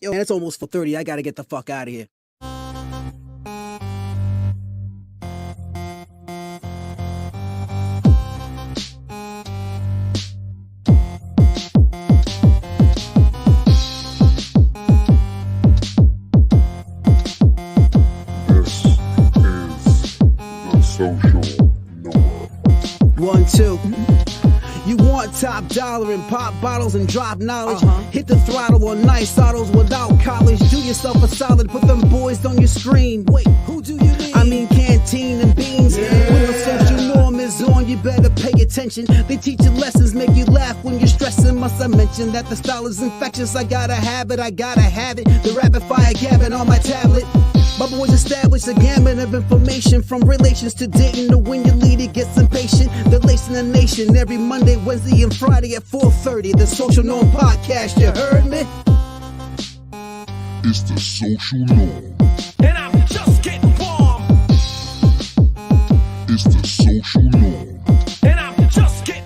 Yo, man, it's almost 4:30. I gotta get the fuck out of here. This is the social norm. 1, 2. You want top dollar and pop bottles and drop knowledge. Hit the throttle on nice autos without college. Do yourself a solid, put them boys on your screen. Wait, who do you mean? I mean canteen and beans. When the social norm is on, you better pay attention. They teach you lessons, make you laugh when you're stressing. Must I mention that the style is infectious? I gotta have it, I gotta have it. The rapid fire gabbing on my tablet. My boys established a gamut of information, from relations to dating to when your leader gets impatient. They're lacing the nation every Monday, Wednesday, and Friday at 4:30. The Social Norm Podcast, you heard me? It's the social norm. And I'm just getting warm. It's the social norm. And I'm just getting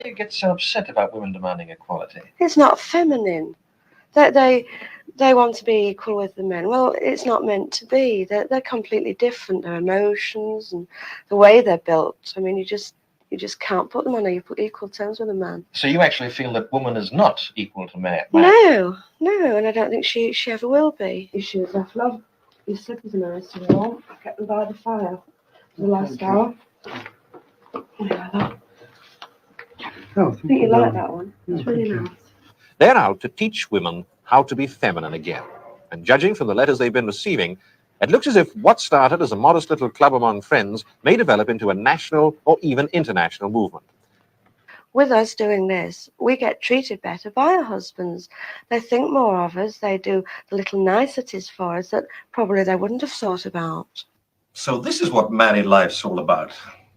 You get so upset about women demanding equality. It's not feminine. They want to be equal with the men. Well, it's not meant to be. They're completely different. Their emotions and the way they're built. I mean, you just can't put them on equal terms with a man. So you actually feel that woman is not equal to man? No, and I don't think she ever will be. Your shoes off, love. Your slippers are nice and warm. I kept them by the fire for the last hour. Yeah, that. I think you like that one. It's really nice. They're out to teach women how to be feminine again. And judging from the letters they've been receiving, it looks as if what started as a modest little club among friends may develop into a national or even international movement. With us doing this, we get treated better by our husbands. They think more of us. They do the little niceties for us that probably they wouldn't have thought about. So this is what married life's all about.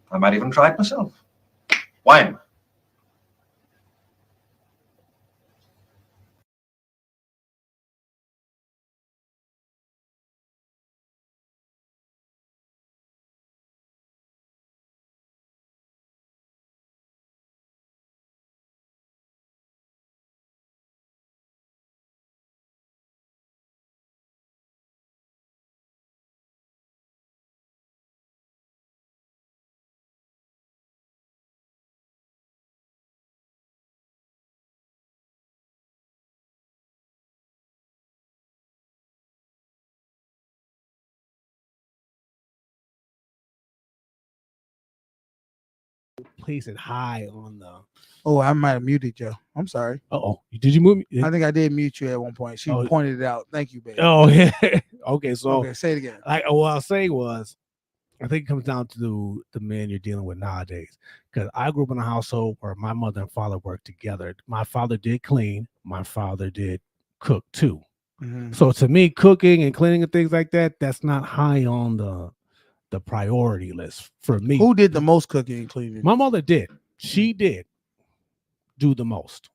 I might even try it myself. Wine. place it high on the. Oh, I might have muted you. I'm sorry. Oh, did you move me? I think I did mute you at one point. She pointed it out. Thank you, baby. Oh yeah. Okay, so Okay, say it again. Like what I was saying was, I think it comes down to the men you're dealing with nowadays. Because I grew up in a household where my mother and father worked together. My father did clean. My father did cook too. Mhm. So to me, cooking and cleaning and things like that, that's not high on the priority list for me. Who did the most cooking and cleaning? My mother did. She did do the most,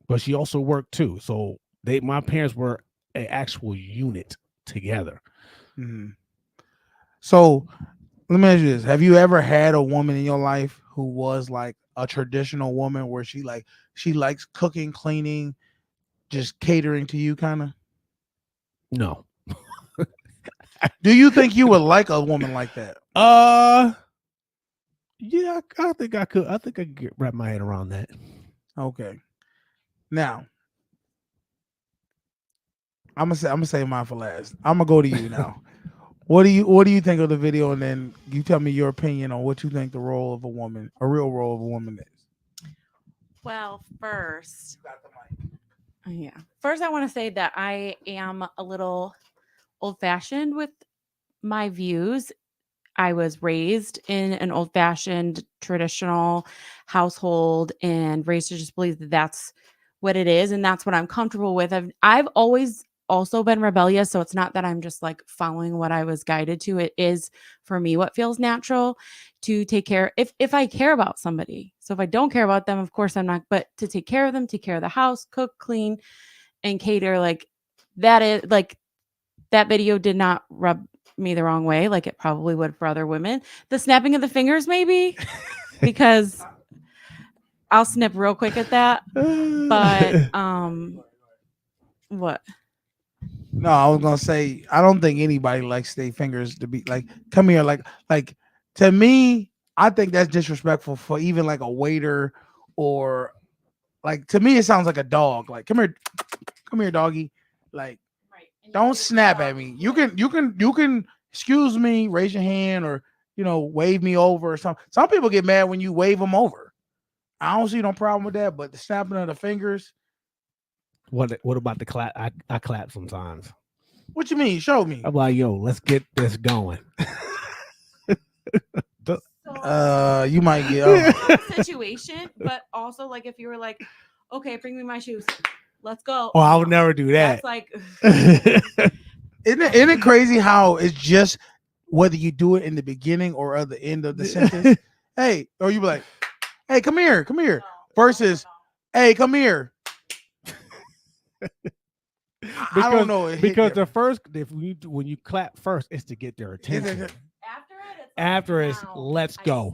but she also worked too. So my parents were an actual unit together. Mhm. So let me ask you this: have you ever had a woman in your life who was like a traditional woman, where she likes cooking, cleaning, just catering to you, kind of? No. Do you think you would like a woman like that? Yeah, I think I could. I think I could wrap my head around that. Okay. Now, I'm gonna say mine for last. I'm gonna go to you now. What do you think of the video, and then you tell me your opinion on what you think the role of a woman, a real role of a woman is. Well, first, I want to say that I am a little old-fashioned with my views. I was raised in an old-fashioned traditional household and raised to just believe that that's what it is and that's what I'm comfortable with. I've always also been rebellious, so it's not that I'm just like following what I was guided to. It is for me what feels natural to take care if I care about somebody. So if I don't care about them, of course I'm not, but to take care of them, take care of the house, cook, clean, and cater, like that is like that video did not rub me the wrong way like it probably would for other women. The snapping of the fingers, maybe, because I'll snip real quick at that. But what? No, I was gonna say I don't think anybody likes their fingers to be like, come here, like to me, I think that's disrespectful for even like a waiter, or like to me it sounds like a dog. Like, come here, doggy. Like, don't snap at me. You can excuse me, raise your hand, or wave me over or something. Some people get mad when you wave them over. I don't see no problem with that, but the snapping of the fingers. What about the clap? I clap sometimes. What you mean? Show me. I'm like, yo, let's get this going. You might get situation, but also like if you were like, okay, bring me my shoes, let's go. Oh, I would never do that. That's like, isn't it crazy how it's just whether you do it in the beginning or at the end of the sentence? Hey, or you be like, hey, come here, versus, hey, come here. I don't know. Because the first, when you clap first, it's to get their attention. After it's let's go.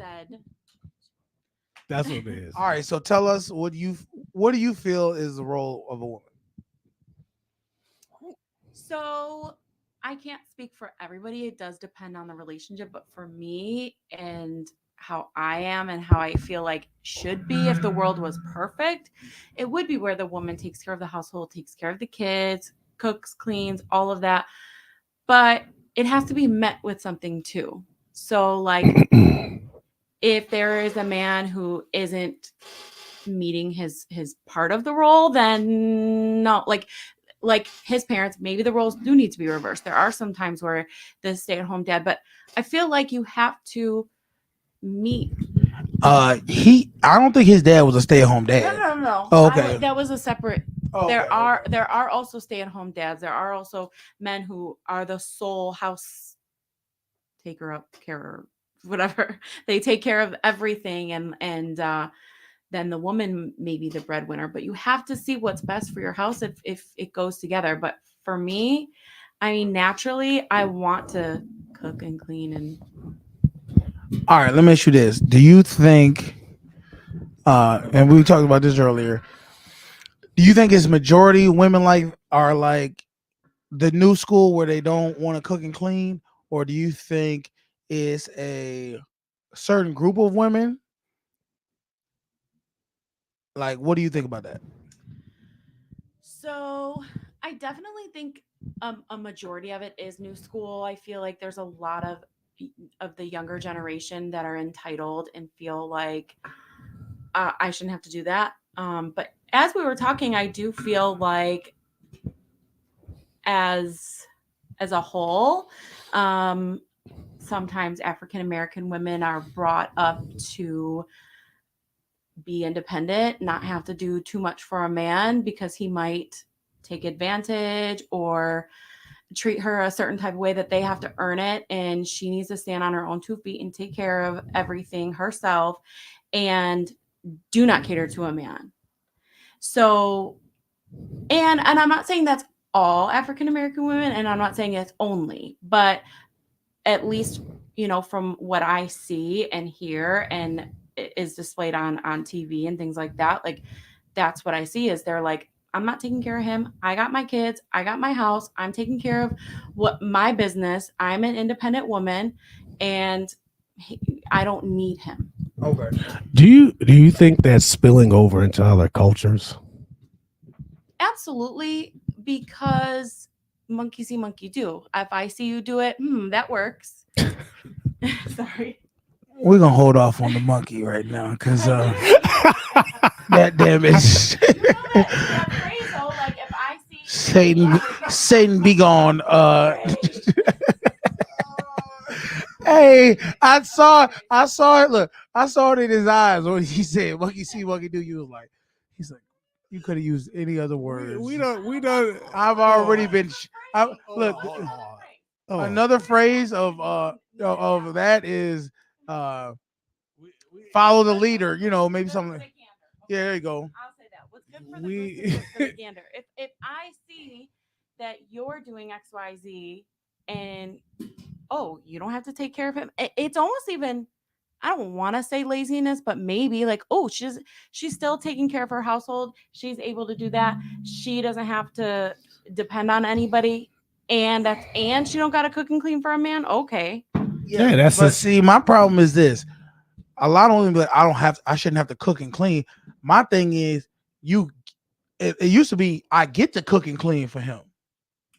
That's what it is. All right, so tell us what do you feel is the role of a woman? So I can't speak for everybody. It does depend on the relationship, but for me and how I am and how I feel like should be, if the world was perfect, it would be where the woman takes care of the household, takes care of the kids, cooks, cleans, all of that. But it has to be met with something too. So like if there is a man who isn't meeting his part of the role, then no, like his parents, maybe the roles do need to be reversed. There are some times where the stay-at-home dad, but I feel like you have to meet. I don't think his dad was a stay-at-home dad. No. Oh, okay. That was a separate. Oh, there are also stay-at-home dads. There are also men who are the sole house carer, whatever. They take care of everything, and then the woman may be the breadwinner. But you have to see what's best for your house if it goes together. But for me, I mean, naturally, I want to cook and clean and. All right, let me ask you this. Do you think, and we talked about this earlier, do you think it's majority women are like the new school where they don't want to cook and clean? Or do you think it's a certain group of women? Like, what do you think about that? So I definitely think a majority of it is new school. I feel like there's a lot of of the younger generation that are entitled and feel like I shouldn't have to do that. But as we were talking, I do feel like as a whole, sometimes African American women are brought up to be independent, not have to do too much for a man because he might take advantage or treat her a certain type of way that they have to earn it, and she needs to stand on her own 2 feet and take care of everything herself and do not cater to a man. So and I'm not saying that's all African American women, and I'm not saying it's only, but at least, you know, from what I see and hear and is displayed on TV and things like that, like that's what I see is they're like, I'm not taking care of him. I got my kids. I got my house. I'm taking care of what my business. I'm an independent woman, and I don't need him. Okay. Do you think that's spilling over into other cultures? Absolutely, because monkey see, monkey do. If I see you do it, that works. Sorry. We're gonna hold off on the monkey right now because that damn it. That phrase, though, like if I see Satan be gone. Hey, I saw it. Look, I saw it in his eyes when he said monkey see, monkey do. You was like, he's like, you could have used any other words. We don't. I've already been. Look, another phrase of that is follow the leader. You know, maybe something. Yeah, there you go. I'll say that. What's good for the goose is good for the gander. If I see that you're doing XYZ and you don't have to take care of him, it's almost even, I don't want to say laziness, but maybe like, she's still taking care of her household. She's able to do that. She doesn't have to depend on anybody, and she don't got to cook and clean for a man. Okay. Yeah, that's. But see, my problem is this: a lot of women be like, I shouldn't have to cook and clean. My thing is, it used to be I get to cook and clean for him.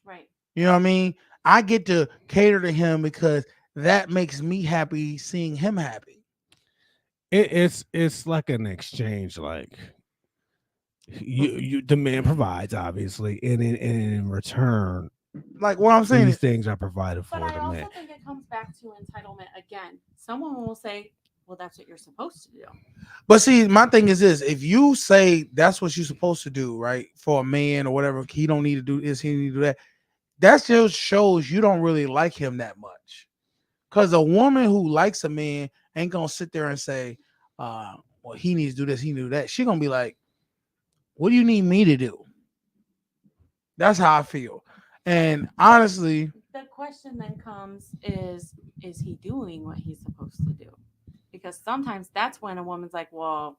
Right. You know what I mean? I get to cater to him because that makes me happy seeing him happy. It's like an exchange. Like the man provides, obviously, and in return, like what I'm saying, these things are provided for but I the also man. think it comes back to entitlement again. Someone will say, well, that's what you're supposed to do. But see, my thing is this: if you say that's what you're supposed to do, right, for a man or whatever, he don't need to do this, he need to do that. That just shows you don't really like him that much. Because a woman who likes a man ain't gonna sit there and say, well, he needs to do this, he needs to do that. She gonna be like, what do you need me to do? That's how I feel. And honestly, the question then comes is he doing what he's supposed to do? Because sometimes that's when a woman's like, well,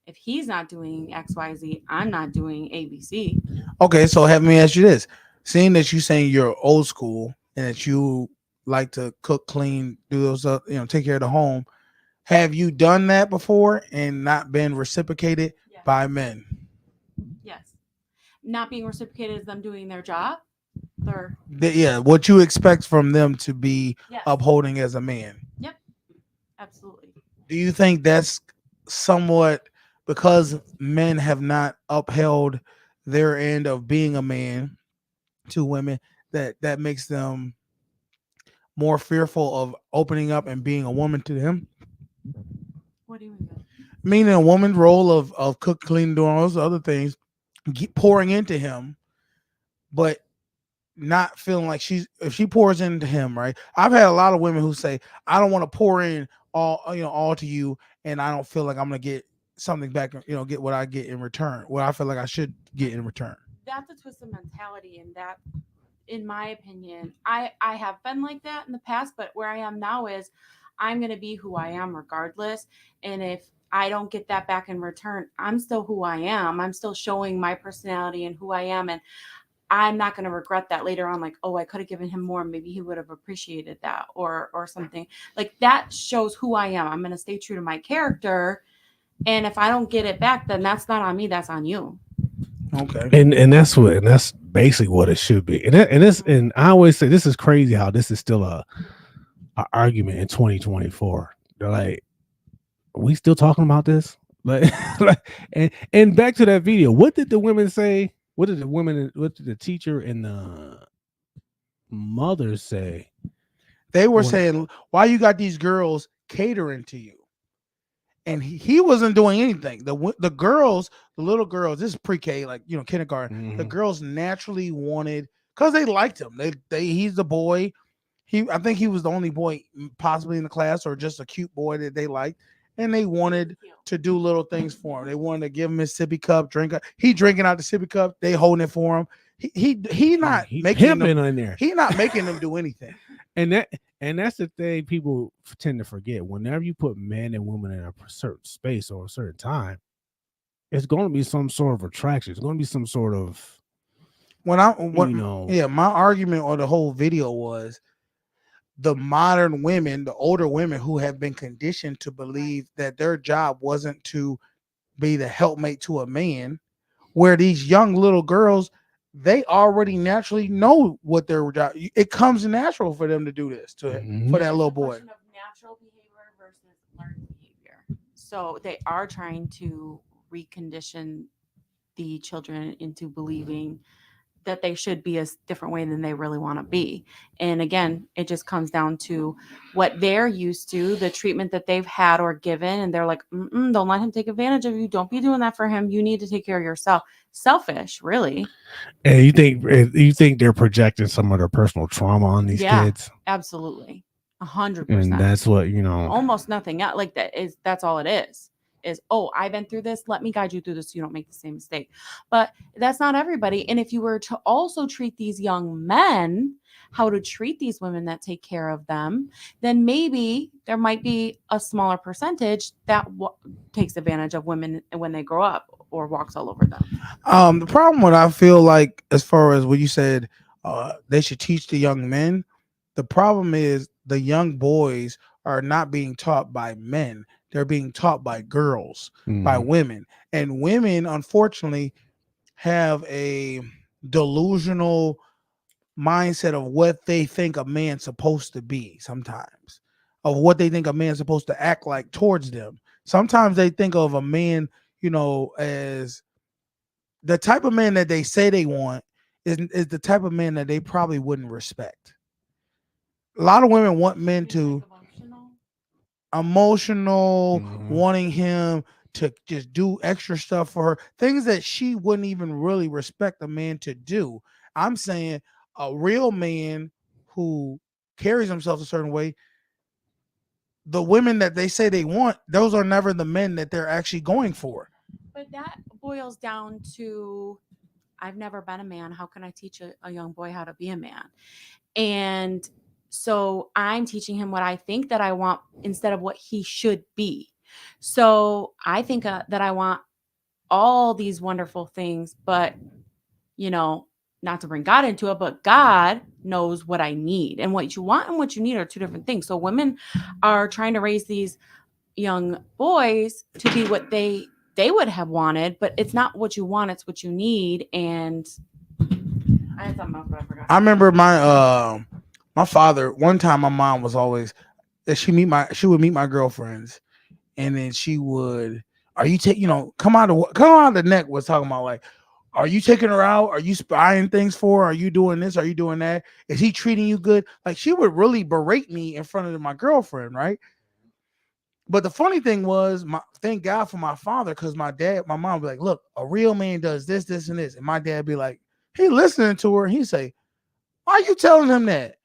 if he's not doing XYZ, I'm not doing ABC. Okay, so have me ask you this. Seeing that you saying you're old school and that you like to cook, clean, do those up, take care of the home, have you done that before and not been reciprocated by men? Yes. Not being reciprocated is them doing their job. What you expect from them to be upholding as a man. Yep. Absolutely. Do you think that's somewhat because men have not upheld their end of being a man to women that makes them more fearful of opening up and being a woman to him? What do you mean? Meaning a woman's role of cook, clean, doing all those other things, pouring into him, but not feeling like if she pours into him, right? I've had a lot of women who say, I don't want to pour in all to you, and I don't feel like I'm gonna get something back, get what I get in return, what I feel like I should get in return. That's a twisted mentality, and that, in my opinion, I have been like that in the past, but where I am now is I'm going to be who I am regardless. And if I don't get that back in return, I'm still who I am. I'm still showing my personality and who I am. And I'm not going to regret that later on. Like, I could have given him more. Maybe he would have appreciated that or something like that. Shows who I am. I'm going to stay true to my character. And if I don't get it back, then that's not on me. That's on you. Okay. And that's basically what it should be. And I always say this is crazy how this is still an argument in 2024. They're like, are we still talking about this? Like, and back to that video. What did the women say? What did the teacher and the mother say? They were saying, why you got these girls catering to you? And he wasn't doing anything. The girls, the little girls, this is pre-K, like, you know, kindergarten. The girls naturally wanted, because they liked him. He's the boy. I think he was the only boy possibly in the class, or just a cute boy that they liked. And they wanted to do little things for him. They wanted to give him his sippy cup, he drinking out the sippy cup, they holding it for him. He not making them in there. He not making them do anything. And that's the thing people tend to forget. Whenever you put men and women in a certain space or a certain time, it's going to be some sort of attraction. It's going to be some sort of my argument on the whole video was the modern women, the older women who have been conditioned to believe that their job wasn't to be the helpmate to a man, where these young little girls, they already naturally know what their job. It comes natural for them to do this for that little boy. Of natural behavior versus learned behavior. So they are trying to recondition the children into believing that they should be a different way than they really want to be. And again, it just comes down to what they're used to, the treatment that they've had or given. And they're like, don't let him take advantage of you. Don't be doing that for him. You need to take care of yourself. Selfish, really. And you think they're projecting some of their personal trauma on these kids? Absolutely. 100%. And that's what, almost nothing else like that that's all it is, I've been through this. Let me guide you through this so you don't make the same mistake. But that's not everybody. And if you were to also treat these young men how to treat these women that take care of them, then maybe there might be a smaller percentage that takes advantage of women when they grow up or walks all over them. The problem what I feel like, as far as what you said, they should teach the young men. The problem is the young boys are not being taught by men. They're being taught by girls, by women. And women, unfortunately, have a delusional mindset of what they think a man's supposed to be sometimes, of what they think a man's supposed to act like towards them. Sometimes they think of a man, as the type of man that they say they want is the type of man that they probably wouldn't respect. A lot of women want men to emotional, wanting him to just do extra stuff for her, things that she wouldn't even really respect a man to do. I'm saying a real man who carries himself a certain way, the women that they say they want, those are never the men that they're actually going for. But that boils down to, I've never been a man. How can I teach a young boy how to be a man? And so I'm teaching him what I think that I want instead of what he should be. So I think that I want all these wonderful things, but, not to bring God into it, but God knows what I need. And what you want and what you need are two different things. So women are trying to raise these young boys to be what they would have wanted, but it's not what you want, it's what you need. And I had something else, but I forgot. I remember my father, one time my mom was always, she would meet my girlfriends, and then she would, come out of the neck was talking about, like, are you taking her out? Are you spying things for her? Are you doing this? Are you doing that? Is he treating you good? Like, she would really berate me in front of my girlfriend, right? But the funny thing was, thank God for my father, because my mom would be like, look, a real man does this, this, and this. And my dad be like, he listening to her, and he say, why are you telling him that?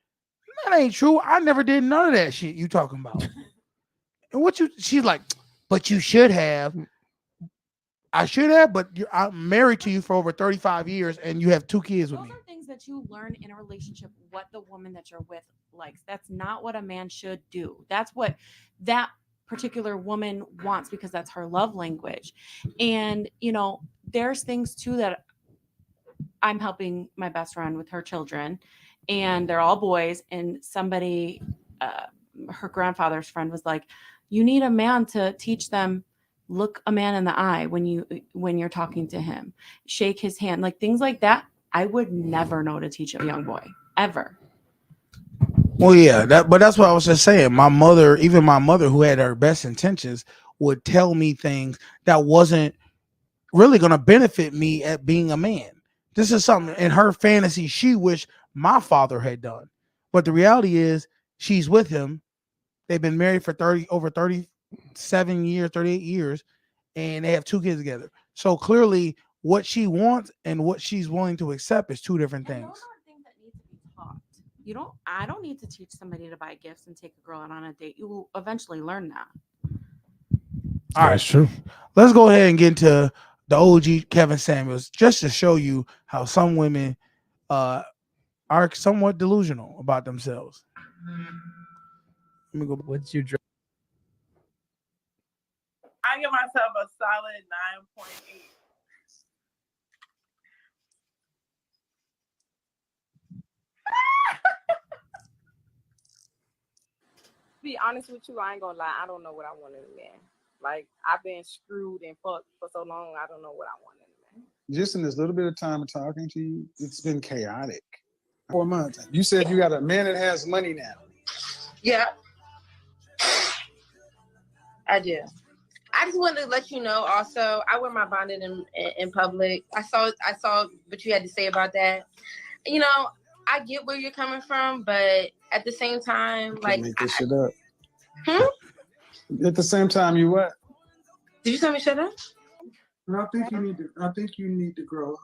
That ain't true. I never did none of that shit you talking about. And she's like, but you should have. I should have, but I'm married to you for over 35 years, and you have 2 kids with me. Those are things that you learn in a relationship, what the woman that you're with likes. That's not what a man should do. That's what that particular woman wants, because that's her love language. And, there's things too that I'm helping my best friend with her children, and they're all boys. And somebody, her grandfather's friend was like, you need a man to teach them, look a man in the eye when you're talking to him, shake his hand, like things like that. I would never know to teach a young boy ever. Well, yeah, but that's what I was just saying. My mother, even my mother, who had her best intentions, would tell me things that wasn't really going to benefit me at being a man. This is something in her fantasy she wished my father had done. But the reality is she's with him. They've been married for over 37 years, 38 years, and they have 2 kids together. So clearly what she wants and what she's willing to accept is 2 different things. Those are things that need to be taught. I don't need to teach somebody to buy gifts and take a girl out on a date. You will eventually learn that. All right, That's true. let's go ahead and get into the OG Kevin Samuels, just to show you how some women are somewhat delusional about themselves. Let me go. What's your dress? I give myself a solid 9.8. Be honest with you, I ain't gonna lie. I don't know what I want in a man. Like, I've been screwed and fucked for so long. I don't know what I want in a man. Just in this little bit of time of talking to you, it's been chaotic. 4 months. You said you got a man that has money now. Yeah, I do. I just wanted to let you know also, I wear my bonnet in public. I saw what you had to say about that. You know, I get where you're coming from, but at the same time, like, make this shit up. At the same time, you what? Did you tell me shut up? I think you need to grow up.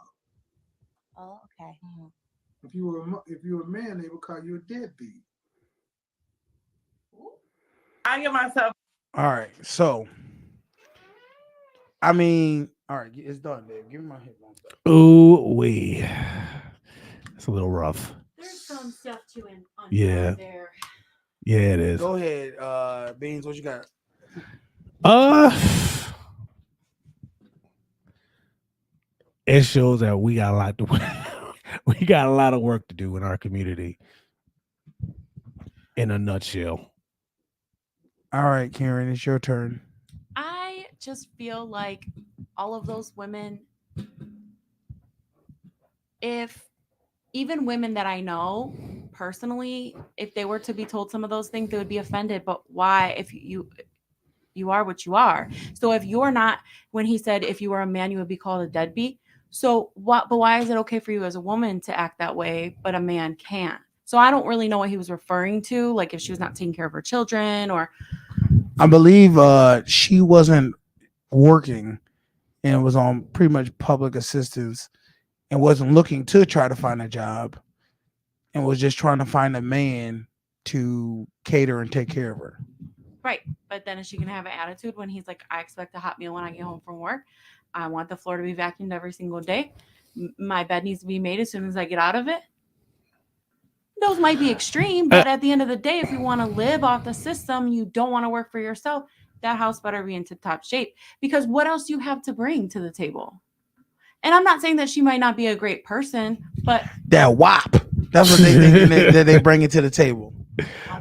Oh, okay. If you were a man, they would call you a deadbeat. I give myself. All right, so I mean, all right, it's done, Dave. Give me my headphones back. Ooh, wee. It's a little rough. There's some stuff to unpack Yeah. there. Yeah, it is. Go ahead, Beans. What you got? It shows that we got a lot to we got a lot of work to do in our community. In a nutshell. All right, Karen, it's your turn. I just feel like all of those women, if even women that I know personally, if they were to be told some of those things, they would be offended. But why? If you are what you are. So if you're not, when he said if you were a man, you would be called a deadbeat. So what? But why is it okay for you as a woman to act that way, but a man can't? So I don't really know what he was referring to, like if she was not taking care of her children or. I believe she wasn't working and was on pretty much public assistance and wasn't looking to try to find a job and was just trying to find a man to cater and take care of her. Right. But then is she going to have an attitude when he's like, I expect a hot meal when I get home from work. I want the floor to be vacuumed every single day. My bed needs to be made as soon as I get out of it. Those might be extreme, but at the end of the day, if you want to live off the system, you don't want to work for yourself, that house better be in tip-top shape. Because what else do you have to bring to the table? And I'm not saying that she might not be a great person, but that WAP. That's what they think that they bring it to the table.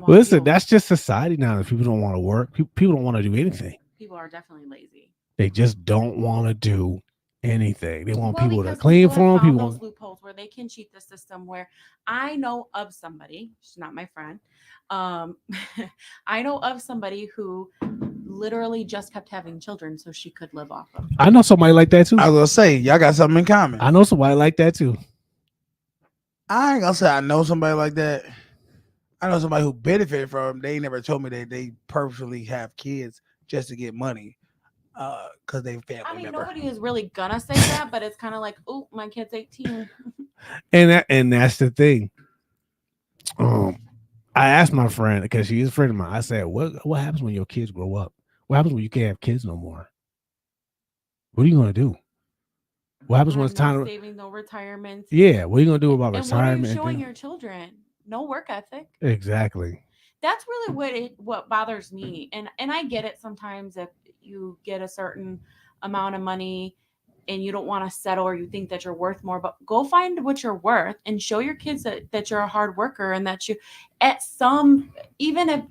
Listen, that's just society now. If people don't want to work, people don't want to do anything. People are definitely lazy. They just don't want to do anything. They want people to clean for them. People those loopholes where they can cheat the system. Where I know of somebody, she's not my friend. I know of somebody who literally just kept having children so she could live off of. I know somebody like that too. I was gonna say y'all got something in common. I know somebody like that too. I ain't gonna say I know somebody like that. I know somebody who benefited from. They never told me that they purposely have kids just to get money. Because they family I mean, member. nobody is really gonna say that, but it's kind of like, oh, my kid's 18. And that's the thing. I asked my friend, because she's a friend of mine, I said, what happens when your kids grow up? What happens when you can't have kids no more? What are you gonna do? What happens when it's time no savings, no retirement? Yeah, what are you gonna do about and retirement? What are you showing your children? No work ethic. Exactly. That's really what bothers me. And I get it sometimes if you get a certain amount of money and you don't want to settle or you think that you're worth more, but go find what you're worth and show your kids that you're a hard worker and that you even if,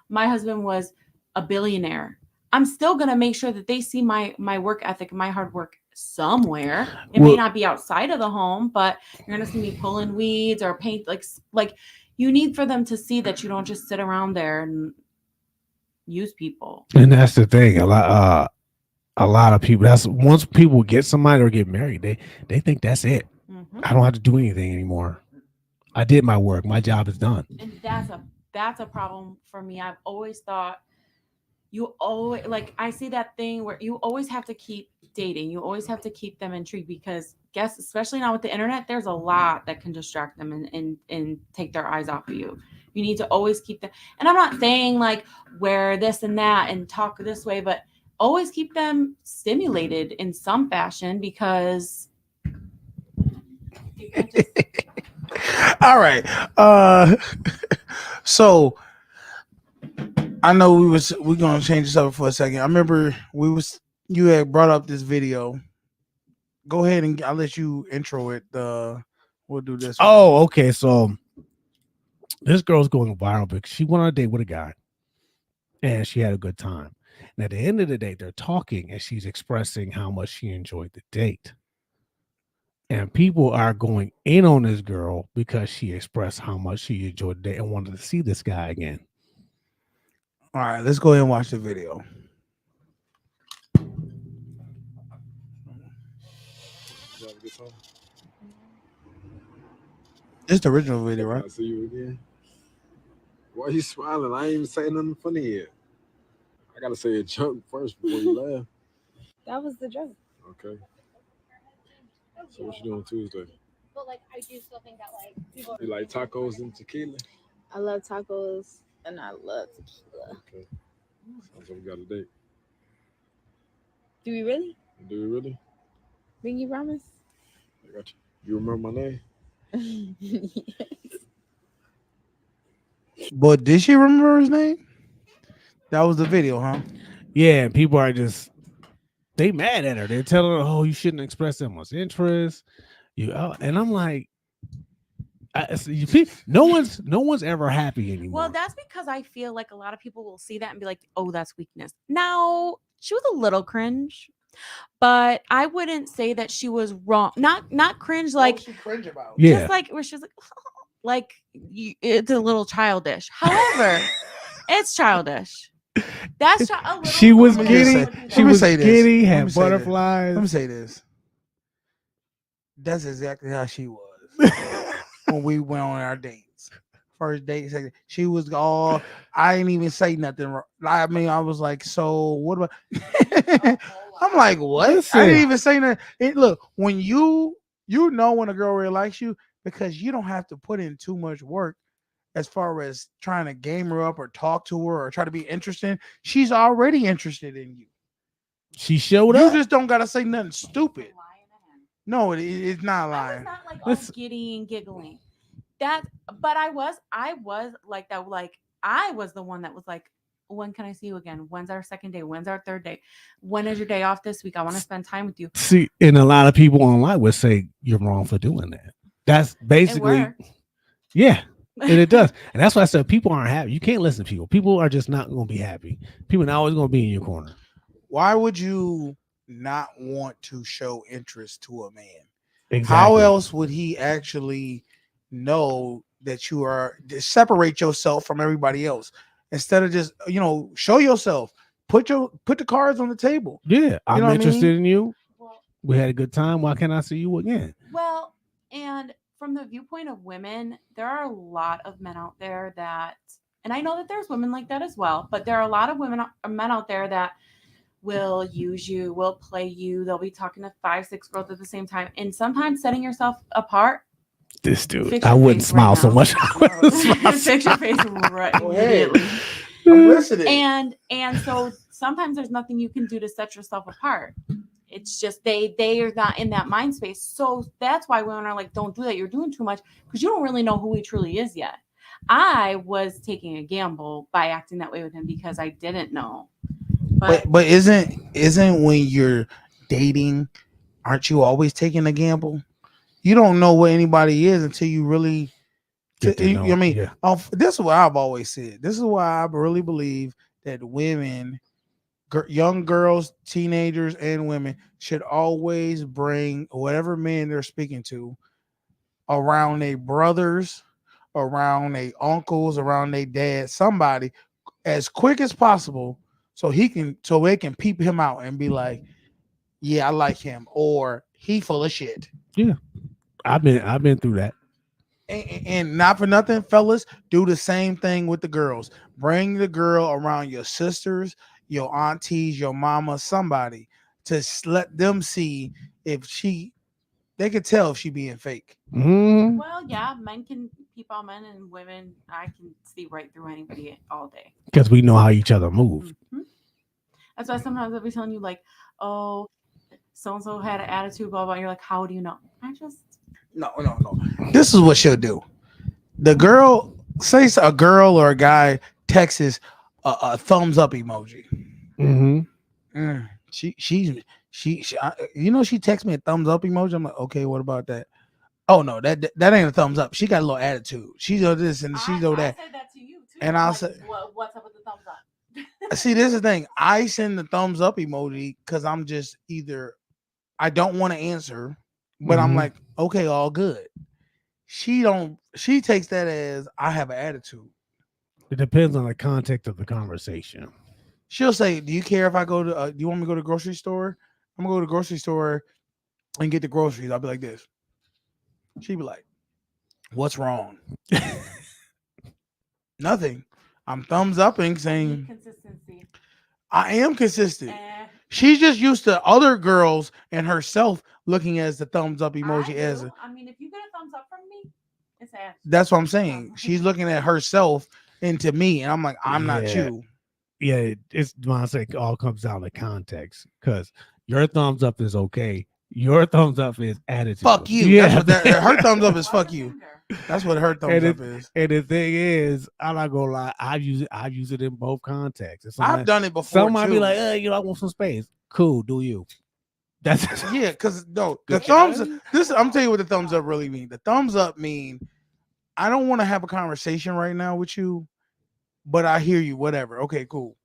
my husband was a billionaire, I'm still going to make sure that they see my work ethic, my hard work somewhere. It may not be outside of the home, but you're going to see me pulling weeds or paint like you need for them to see that you don't just sit around there and use people. And that's the thing. A lot of people. That's once people get somebody or get married, they think that's it. Mm-hmm. I don't have to do anything anymore. I did my work. My job is done. And that's a problem for me. I've always thought you always like I see that thing where you always have to keep dating. You always have to keep them intrigued because guess especially now with the internet, there's a lot that can distract them and take their eyes off of you. You need to always keep them. And I'm not saying like wear this and that and talk this way, but always keep them stimulated in some fashion because you can't just All right. So I know we're gonna change this up for a second. I remember you had brought up this video. Go ahead and I'll let you intro it. We'll do this. Oh, okay. So this girl's going viral because she went on a date with a guy and she had a good time. And at the end of the day, they're talking and she's expressing how much she enjoyed the date. And people are going in on this girl because she expressed how much she enjoyed the date and wanted to see this guy again. All right, let's go ahead and watch the video. It's the original video, right? I see you again. Why are you smiling? I ain't even saying nothing funny yet. I gotta say a joke first before you laugh. That was the joke. Okay. So what you doing Tuesday? But like, I do still think that like people. You like tacos and tequila? I love tacos and I love tequila. Okay. Sounds like we got a date. Do we really? Do we really? Bingy promise? I got you. You remember my name? But did she remember his name? That was the video, huh? Yeah, and people are just they mad at her. They're telling her, "Oh, you shouldn't express that much interest." And I'm like, no one's ever happy anymore. Well, that's because I feel like a lot of people will see that and be like, "Oh, that's weakness." Now, she was a little cringe, but I wouldn't say that she was wrong. Not cringe like what was she cringe about? Yeah. just like where she's like it's a little childish. However, it's childish. That's she was Let me giddy. say- She let me was say this. giddy. Let Had me say this. butterflies. Let me say this. That's exactly how she was when we went on our dates. First date, second. She was all. I didn't even say nothing. I mean, I was like, so what about? I'm like, what? Listen. I didn't even say nothing. Look, when you know when a girl really likes you because you don't have to put in too much work as far as trying to game her up or talk to her or try to be interested. She's already interested in you. She showed You up. just don't gotta say nothing stupid. No, it's not lying. I was not like all giddy and giggling. But I was like that. Like I was the one that was like, when can I see you again? When's our second day? When's our third day? When is your day off this week? I want to spend time with you. See, and a lot of people online would say you're wrong for doing that. That's basically, yeah, and it does. And that's why I said people aren't happy. You can't listen to people. People are just not going to be happy. People are not always going to be in your corner. Why would you not want to show interest to a man? Exactly. How else would he actually know that you are separate yourself from everybody else instead of just show yourself, put the cards on the table. Yeah, I'm interested in you. Well, we had a good time. Why can't I see you again? Well, and from the viewpoint of women, there are a lot of men out there that, and I know that there's women like that as well, but there are a lot of men out there that will use you, will play you. They'll be talking to 5-6 girls at the same time, and sometimes setting yourself apart. This dude, I wouldn't smile so much. Fix your face right immediately. I'm listening. And so sometimes there's nothing you can do to set yourself apart. It's just they are not in that mind space. So that's why women are like, don't do that. You're doing too much because you don't really know who he truly is yet. I was taking a gamble by acting that way with him because I didn't know. But isn't when you're dating, aren't you always taking a gamble? You don't know what anybody is until you really. This is what I've always said. This is why I really believe that women, young girls, teenagers, and women should always bring whatever men they're speaking to around their brothers, around their uncles, around their dad, somebody as quick as possible, so they can peep him out and be like, yeah, I like him, or he full of shit. Yeah, I've been through that. And not for nothing, fellas, do the same thing with the girls. Bring the girl around your sisters, your aunties, your mama, somebody to let them see if they could tell if she being fake. Mm-hmm. Well, yeah, men can peep on men, and women, I can see right through anybody all day. Because we know how each other move. Mhm. That's why sometimes I'll be telling you, like, oh, so and so had an attitude, blah blah. You're like, how do you know? I just No. This is what she'll do. The girl, say a girl or a guy texts a thumbs up emoji. Mm-hmm. She texts me a thumbs up emoji. I'm like, okay, what about that? Oh no, that ain't a thumbs up. She got a little attitude. She's this and she's that. I said that to you too. And I'll say, what's up with the thumbs up? see, this is the thing. I send the thumbs up emoji because I'm just either I don't want to answer, but I'm like, okay, all good. She takes that as I have an attitude. It depends on the context of the conversation. She'll say, do you care if I go to do you want me to go to the grocery store? I'm gonna go to the grocery store and get the groceries. I'll be like this. She'd be like, what's wrong? Nothing. I'm thumbs upping saying consistency. I am consistent. She's just used to other girls and herself looking as the thumbs up emoji I mean, if you get a thumbs up from me, it's ass. That's what I'm saying. She's looking at herself into me, and I'm like, I'm not you. Yeah, it's when I say it all comes down to context. Because your thumbs up is okay. Your thumbs up is attitude. Fuck you. Yeah. That's what her thumbs up is. Fuck you. That's what her thumbs up is. And the thing is, I'm not gonna lie, I've used it in both contexts. I've done it before. Some might be like, I want some space. Cool, do you? That's yeah, because no, the thumbs. I'm telling you what the thumbs up really mean. The thumbs up mean I don't want to have a conversation right now with you, but I hear you. Whatever. Okay, cool.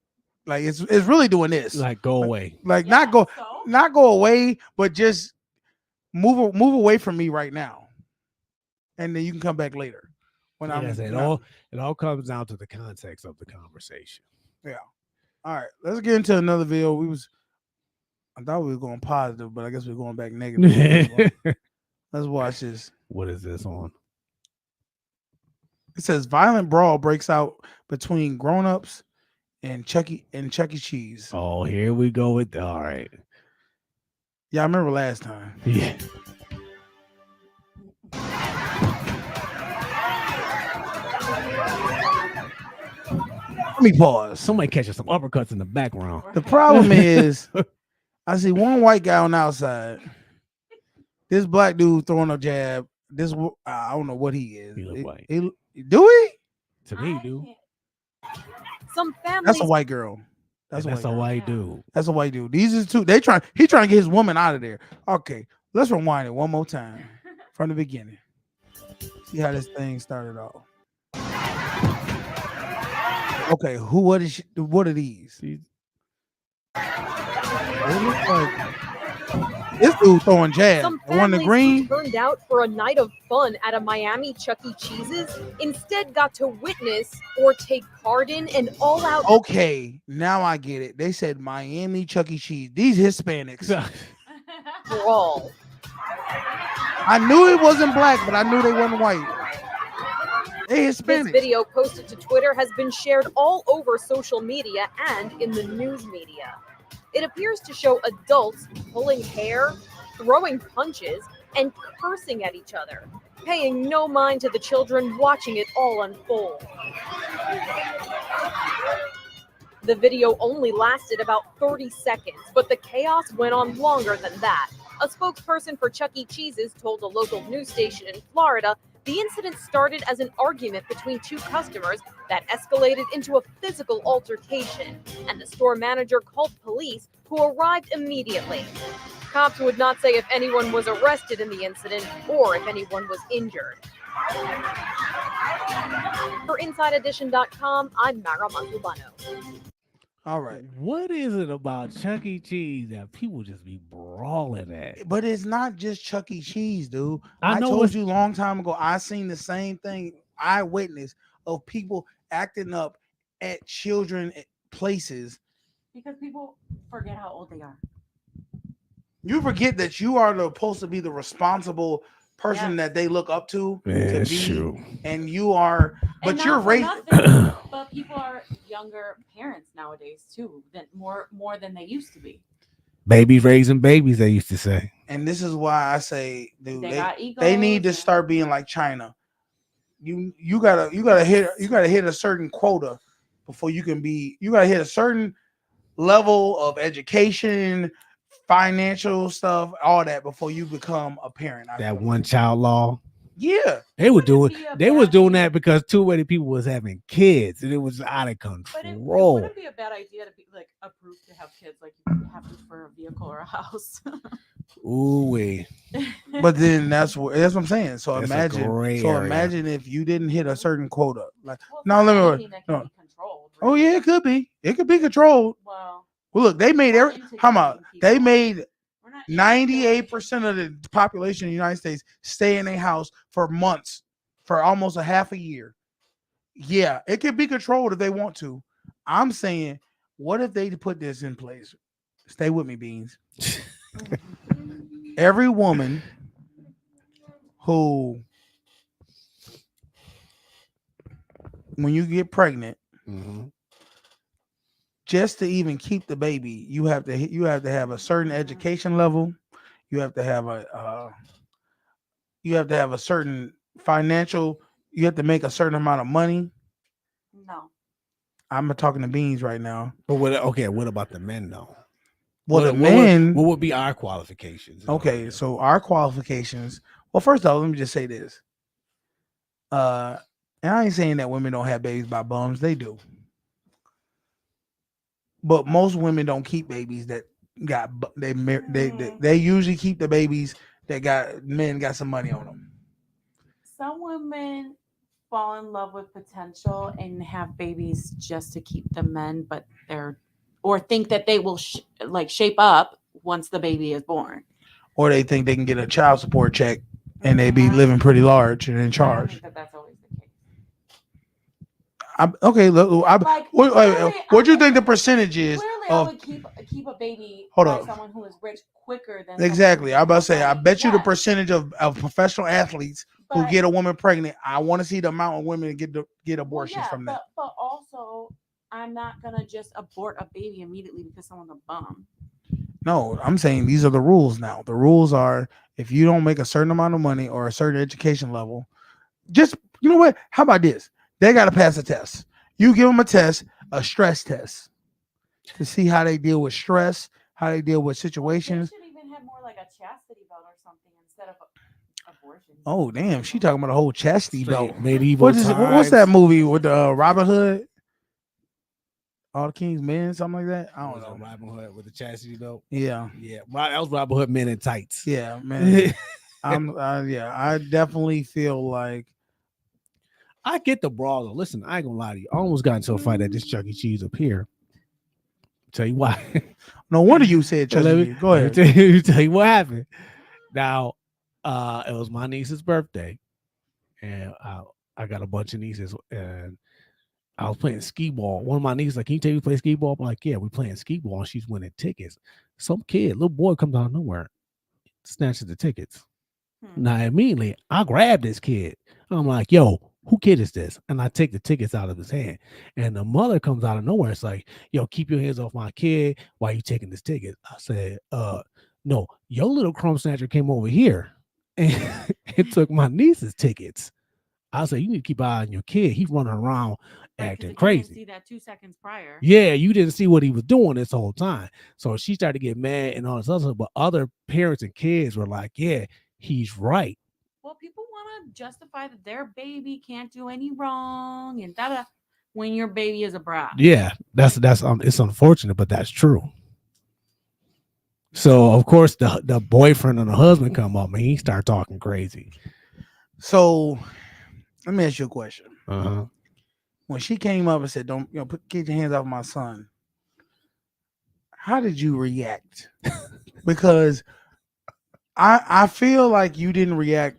Like it's really doing this. Like go away. Like not go away, but just move away from me right now, and then you can come back later. It all comes down to the context of the conversation. Yeah. All right, let's get into another video. I thought we were going positive, but I guess we're going back negative. Let's watch this. What is this on? It says violent brawl breaks out between grown-ups and Chuck E. Cheese. Oh, here we go with all right. Yeah, I remember last time. Yeah. Let me pause. Somebody catching some uppercuts in the background. The problem is, I see one white guy on the outside. This black dude throwing a jab. I don't know what he is. He look white. Do he? To me, dude. Some families. That's a white girl. That's a white dude. That's a white dude. These are two. He trying to get his woman out of there. Okay, let's rewind it one more time from the beginning. See how this thing started off. Okay, what are these? It looks like this dude throwing jabs. Some The one in the families green. who turned out for a night of fun at a Miami Chuck E. Cheese's instead got to witness or take part in an all-out Okay, now I get it. They said Miami Chuck E. Cheese. These Hispanics. brawl. I knew it wasn't black, but I knew they wasn't white. They Hispanics. This video posted to Twitter has been shared all over social media and in the news media. It appears to show adults pulling hair, throwing punches, and cursing at each other, paying no mind to the children watching it all unfold. The video only lasted about 30 seconds, but the chaos went on longer than that. A spokesperson for Chuck E. Cheese's told a local news station in Florida the incident started as an argument between two customers that escalated into a physical altercation, and the store manager called police, who arrived immediately. Cops would not say if anyone was arrested in the incident or if anyone was injured. For InsideEdition.com, I'm Mara Manzubano. All right. What is it about Chuck E. Cheese that people just be brawling at? But it's not just Chuck E. Cheese, dude. I I know told it's- you a long time ago. I seen the same thing. eyewitness of people acting up at children places. Because people forget how old they are. You forget that you are supposed to be the responsible person that they look up to Yeah, be, true. and you are, but And you're not for raised. nothing, but people are younger parents nowadays too, than more than they used to be. Babies raising babies, they used to say. And this is why I say, dude, got they need egos to start being like China. You gotta hit a certain quota before you can be. You gotta hit a certain level of education, financial stuff, all that before you become a parent. That one child law. Yeah, they were doing. They was doing that because too many people was having kids, and it was out of But it control. wouldn't be a bad idea to be like approved to have kids, like you have to for a vehicle or a house. Ooh wee. but then that's what I'm saying. So That's a imagine, gray area. if you didn't hit a certain quota. Like, Well, no, let me. anything that can No. be controlled. Oh yeah, it could be. It could be controlled. Well, look, they made we're not into how about killing they people. made We're not into 98% of the population in the United States stay in a house for months, for almost a half a year. Yeah, it could be controlled if they want to. I'm saying, what if they put this in place? Stay with me, Beans. Every woman who, when you get pregnant, just to even keep the baby, you have to have a certain education level. You have to have a certain financial. You have to make a certain amount of money. No. I'm talking to Beans right now. But what about the men though? Well, the men. What would be our qualifications? Okay, so our qualifications. Well, first off, let me just say this. And I ain't saying that women don't have babies by bums. They do. But most women don't keep babies that got they usually keep the babies that got men got some money on them. Some women fall in love with potential and have babies just to keep the men, but or think that they will shape up once the baby is born. Or they think they can get a child support check and they be living pretty large and in charge. I don't think that's always the case. Okay, look, what do you think the percentage is? Clearly, I would keep a baby Hold by up. someone who is rich quicker than Exactly. I'm about to say, I bet you the Yes. percentage of professional athletes who get a woman pregnant. I want to see the amount of women get abortions from that. But also, I'm not gonna just abort a baby immediately because someone's a bum. No, I'm saying these are the rules now. The rules are if you don't make a certain amount of money or a certain education level, just, you know what? How about this? They got to pass a test. You give them a test, a stress test, to see how they deal with stress, how they deal with situations. They should even have more like a chastity belt or something instead of abortion. Oh, damn. She talking about a whole chastity belt. Medieval What's that movie with Robin Hood? All the King's Men, something like that. I don't know. Robin Hood with the chastity belt. Yeah. That was Robin Hood Men in Tights. Yeah, man. I definitely feel like I get the brawl though. Listen, I ain't gonna lie to you. I almost got into a fight at this Chuck E. Cheese up here. Tell you why. No wonder you said Chuck E. Cheese. Go ahead. Let me tell you what happened. Now, it was my niece's birthday, and I got a bunch of nieces, and I was playing skee ball. One of my nieces like, "Can you take me to play skee ball?" I'm like, "Yeah, we're playing skee ball," and she's winning tickets. Some kid, little boy, comes out of nowhere, snatches the tickets. Now immediately, I grab this kid. I'm like, "Yo, who kid is this?" And I take the tickets out of his hand. And the mother comes out of nowhere. It's like, "Yo, keep your hands off my kid. Why are you taking this ticket?" I said, no, your little crumb snatcher came over here and it took my niece's tickets. I said, you need to keep an eye on your kid. He's running around acting crazy. Didn't see that 2 seconds prior. Yeah, you didn't see what he was doing this whole time. So she started to get mad and all this other stuff. But other parents and kids were like, yeah, he's right. Well, people want to justify that their baby can't do any wrong and when your baby is a brat. Yeah, that's it's unfortunate, but that's true. So of course the boyfriend and the husband come up and he start talking crazy. So let me ask you a question. Uh-huh. When she came up and said, "Don't get your hands off my son," how did you react? Because I feel like you didn't react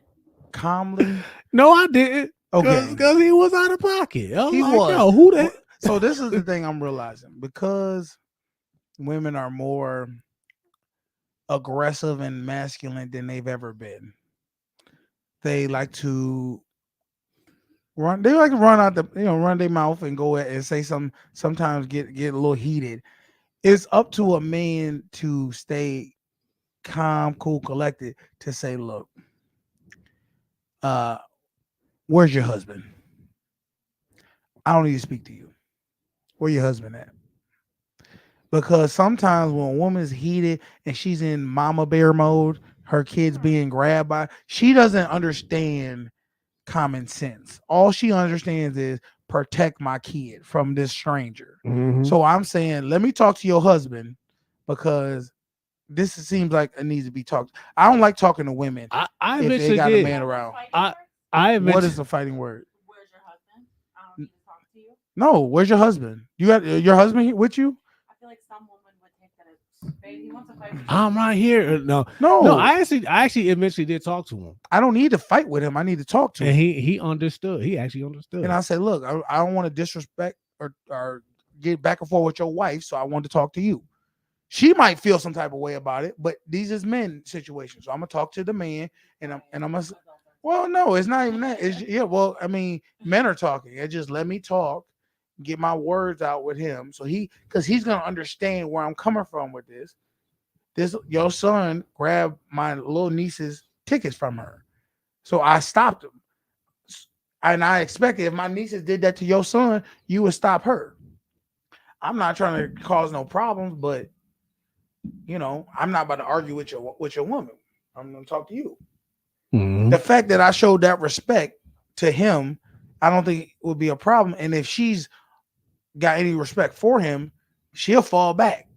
calmly. No, I didn't. Okay. Because he was out of pocket. I was He like, was. yo, who that? So this is the thing I'm realizing, because women are more aggressive and masculine than they've ever been. They like to run. They like to run out run their mouth and go at and say something. Sometimes get a little heated. It's up to a man to stay calm, cool, collected. To say, look, where's your husband? I don't need to speak to you. Where your husband at? Because sometimes when a woman is heated and she's in mama bear mode, her kids being grabbed by, she doesn't understand common sense. All she understands is protect my kid from this stranger. Mhm. So I'm saying, let me talk to your husband, because this seems like it needs to be talked. I don't like talking to women I if they eventually got did. a man around. I What eventually. is the fighting word? No, where's your husband? You got your husband here with you? I feel like some woman would take that as, babe, he wants to fight with you. I'm right here. No. I actually eventually did talk to him, I don't need to fight with him. I need to talk to and him. he understood. He actually understood. And I said, look, I don't want to disrespect or get back and forth with your wife, so I wanted to talk to you. She might feel some type of way about it, but these is men situations. So I'm gonna talk to the man, and I'm gonna. Well, no, it's not even that. It's well, I mean, men are talking. It just let me talk, get my words out with him, so because he's gonna understand where I'm coming from with this. Your son grabbed my little niece's tickets from her, so I stopped him. And I expected if my nieces did that to your son, you would stop her. I'm not trying to cause no problems, but I'm not about to argue with your woman. I'm gonna talk to you. Mhm. The fact that I showed that respect to him, I don't think would be a problem. And if she's got any respect for him, she'll fall back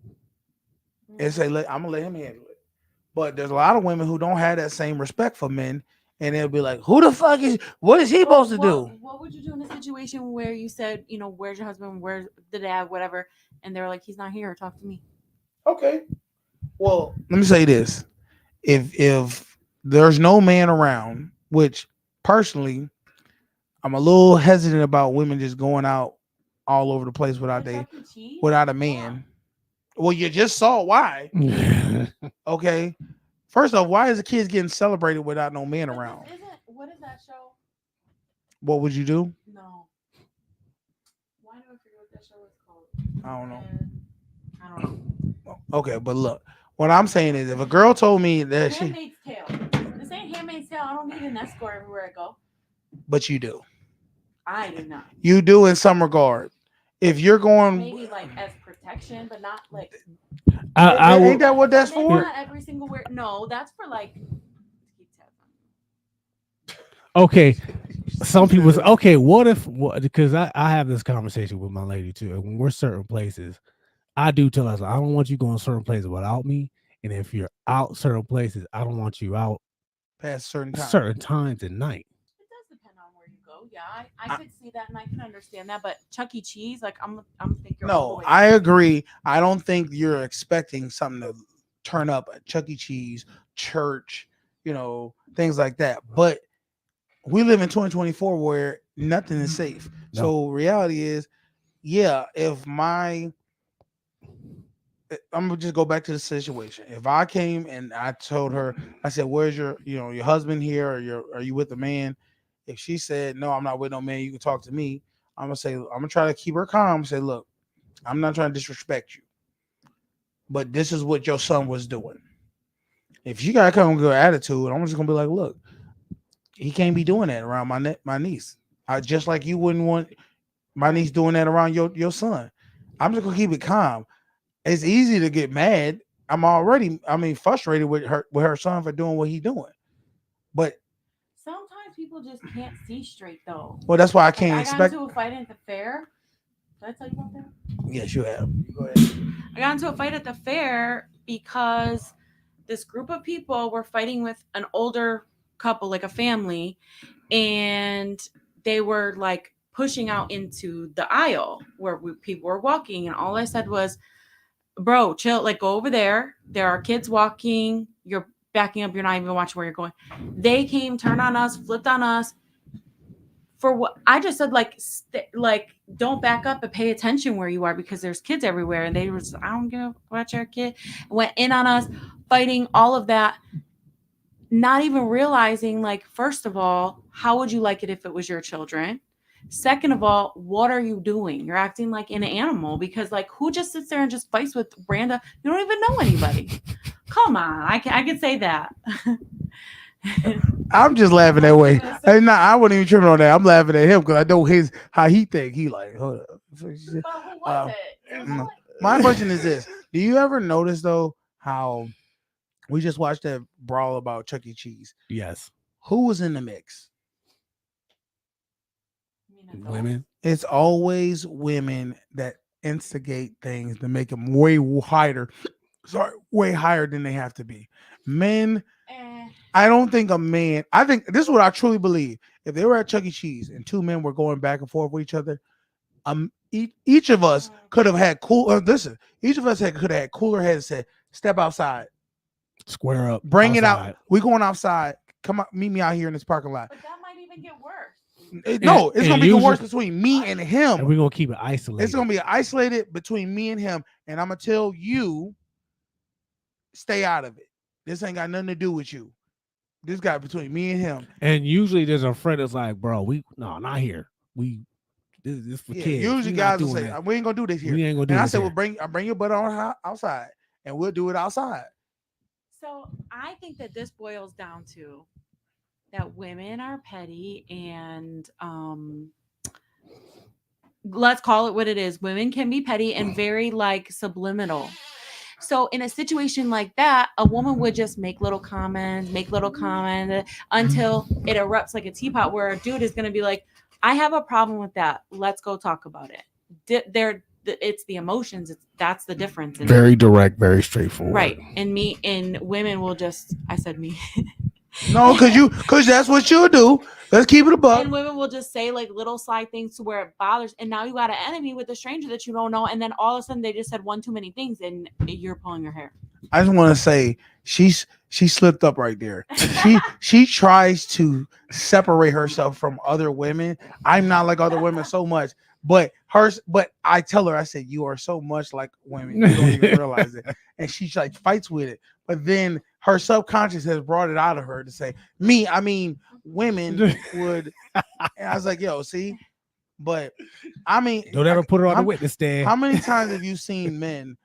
and say, I'm gonna let him handle it. But there's a lot of women who don't have that same respect for men, and they'll be like, who the fuck what is he supposed to do? What would you do in a situation where you said, where's your husband, where's the dad, whatever, and they're like, he's not here, talk to me. Okay. Well, let me say this. If there's no man around, which personally I'm a little hesitant about women just going out all over the place without a man. Well, you just saw why. Okay. First off, why is the kids getting celebrated without no man around? What is that show? What would you do? No. Why do I forget what that show is called? I don't know. I don't know. Okay, but look, what I'm saying is, if a girl told me that Handmaid's Tale. This ain't Handmaid's Tale. I don't need an escort everywhere I go. But you do. I do not. You do in some regard. If you're going, maybe like as protection, but not like. Ain't that what that's for? Not every single word. No, that's for like. Okay, some people say, okay, what if, because I have this conversation with my lady too. And when we're certain places, I do tell us, I don't want you going certain places without me. And if you're out certain places, I don't want you out past certain times at night. It does depend on where you go. Yeah, I could see that and I can understand that. But Chuck E. Cheese, like I'm thinking. No, I agree. I don't think you're expecting something to turn up at Chuck E. Cheese, church, things like that. But we live in 2024 where nothing is safe. No. So reality is, if I'm gonna just go back to the situation. If I came and I told her, I said, "Where's your husband here? Or are you with a man?" If she said, "No, I'm not with no man. You can talk to me." I'm gonna try to keep her calm. Say, "Look, I'm not trying to disrespect you, but this is what your son was doing. If you gotta come with good attitude, I'm just gonna be like, look, he can't be doing that around my niece. Just like you wouldn't want my niece doing that around your son. I'm just gonna keep it calm. It's easy to get mad. I'm frustrated with her son for doing what he's doing. But sometimes people just can't see straight though. Well, that's why I can't I expect. got into a fight at the fair. Did I tell you about that? Yes, you have. Go ahead. I got into a fight at the fair because this group of people were fighting with an older couple, like a family, and they were like pushing out into the aisle where people were walking. And all I said was, bro, chill, like go over there. There are kids walking. You're backing up. You're not even watching where you're going. They came, turned on us, flipped on us, for what I just said, like, like, don't back up and pay attention where you are because there's kids everywhere. And they were just, I don't give a watch our kid. Went in on us, fighting all of that, not even realizing, like, first of all, how would you like it if it was your children? Second of all, what are you doing? You're acting like an animal because, like, who just sits there and just fights with random? You don't even know anybody. Come on, I can say that. I'm just laughing that way. Hey, nah, I wasn't even tripping on that. I'm laughing at him because I know how he think. He like, hold up. My question is this: do you ever notice though how we just watched that brawl about Chuck E. Cheese? Yes. Who was in the mix? Women. It's always women that instigate things to make them way higher. Way higher than they have to be. Men, I don't think a man. I think this is what I truly believe. If they were at Chuck E. Cheese and two men were going back and forth with each other, each of us could have had listen, each of us could have had cooler heads and said, "Step outside, square up, bring outside. it out. We going outside. Come out, meet me out here in this parking lot." But that might even get worse. No, it's gonna be worse between me and him. And we're gonna keep it isolated. It's gonna be isolated between me and him, and I'm gonna tell you, stay out of it. This ain't got nothing to do with you. This guy between me and him. And usually there's a friend that's like, bro, not here. This for kids. Usually guys will say, we ain't gonna do this here. We ain't gonna do and this I said, here. well, bring your butt on outside, and we'll do it outside. So I think that this boils down to that women are petty and let's call it what it is. Women can be petty and very like subliminal. So in a situation like that, a woman would just make little comments until it erupts like a teapot where a dude is going to be like, I have a problem with that. Let's go talk about it. It's the emotions. That's the difference. Very direct, very straightforward. Right. And women will just, I said me. No, because that's what you'll do. Let's keep it a buck. And women will just say like little sly things to where it bothers. And now you got an enemy with a stranger that you don't know. And then all of a sudden they just said one too many things and you're pulling your hair. I just want to say she slipped up right there. She tries to separate herself from other women. I'm not like other women so much, but I tell her, I said, you are so much like women. You don't even realize it. And she like fights with it. But then her subconscious has brought it out of her to say, women would. And I was like, yo, see? But I mean, don't ever put her on the witness stand. How many times have you seen men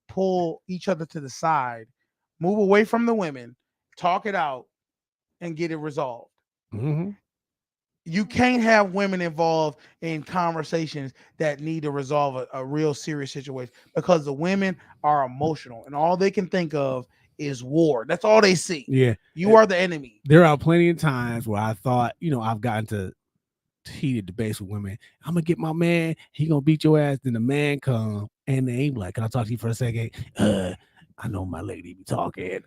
pull each other to the side, move away from the women, talk it out, and get it resolved? Mm-hmm. You can't have women involved in conversations that need to resolve a real serious situation because the women are emotional and all they can think of is war. That's all they see. Yeah. You are the enemy. There are plenty of times where I thought, I've gotten to heated debates with women. I'm gonna get my man, he gonna beat your ass. Then the man come and they ain't like, can I talk to you for a second? I know my lady be talking.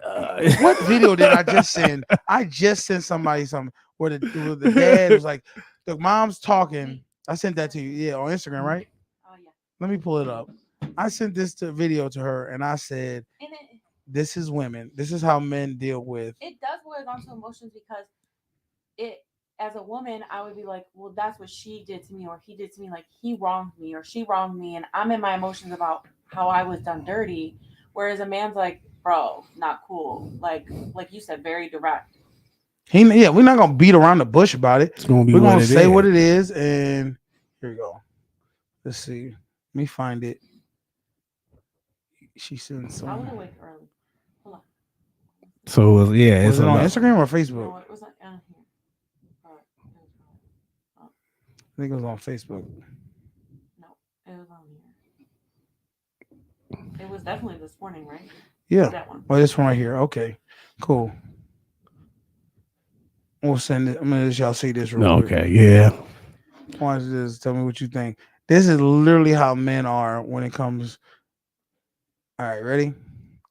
What video did I just send? I just sent somebody something where the dad was like, the mom's talking. I sent that to you, yeah, on Instagram, right? Oh yeah. Let me pull it up. I sent this video to her, and I said, "This is women. This is how men deal with." It does boil down to emotions because as a woman, I would be like, well, that's what she did to me, or he did to me. Like he wronged me, or she wronged me, and I'm in my emotions about how I was done dirty. Whereas a man's like, bro, not cool. Like you said, very direct. We're not gonna beat around the bush about it. We're gonna say what it is, and here we go. Let's see. Let me find it. She sent some. I would awake early. Hold on. So was it on Instagram or Facebook? No, it was on here. I think it was on Facebook. No, it was on here. It was definitely this morning, right? Yeah. That one. Well, this one right here. Okay, cool. We'll send it. I'm gonna let y'all see this real quick. Okay, yeah. Watch this. Tell me what you think. This is literally how men are when it comes. All right, ready?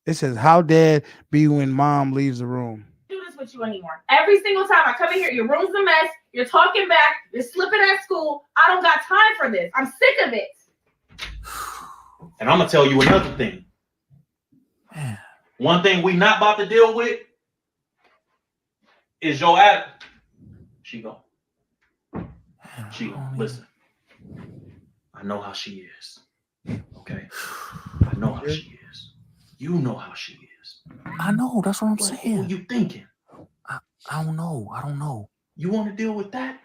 It says, "How dad be when mom leaves the room?" Do this with you anymore. Every single time I come in here, your room's a mess. You're talking back. You're slipping at school. I don't got time for this. I'm sick of it. And I'm gonna tell you another thing. One thing we not about to deal with is your attitude. She go. Sheila, listen. I know how she is. Okay? I know how she is. You know how she is. I know. That's what I'm What saying. were you thinking? I don't know. I don't know. You want to deal with that?